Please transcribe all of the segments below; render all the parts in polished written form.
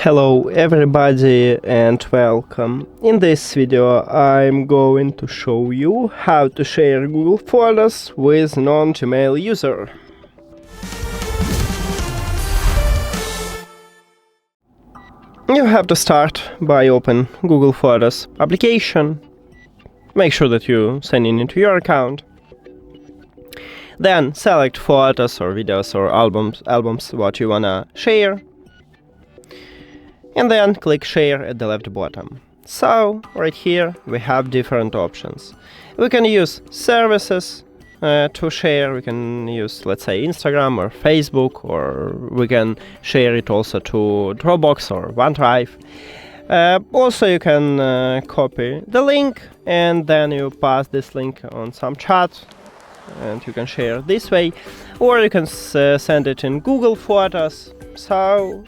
Hello everybody and welcome. In this video I'm going to show you how to share Google Photos with non-Gmail user. You have to start by open Google Photos application. Make sure that you sign in into your account. Then select photos or videos or albums what you wanna share. And then click share at the left bottom. So right here we have different options. We can use services to share. We can use, let's say, Instagram or Facebook, or we can share it also to Dropbox or OneDrive. Also you can copy the link and then you pass this link on some chat and you can share this way, or you can send it in Google Photos. So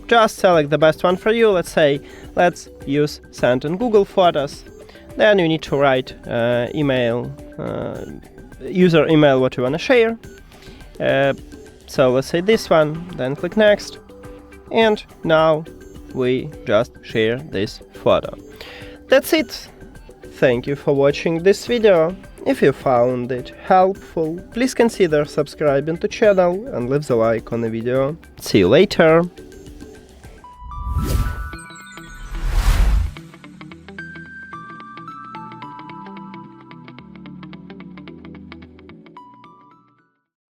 just select the best one for you. Let's use send in Google Photos. Then you need to write user email what you want to share. So let's say this one, then click next. And now we just share this photo. That's it. Thank you for watching this video. If you found it helpful, please consider subscribing to channel and leave the like on the video. See you later.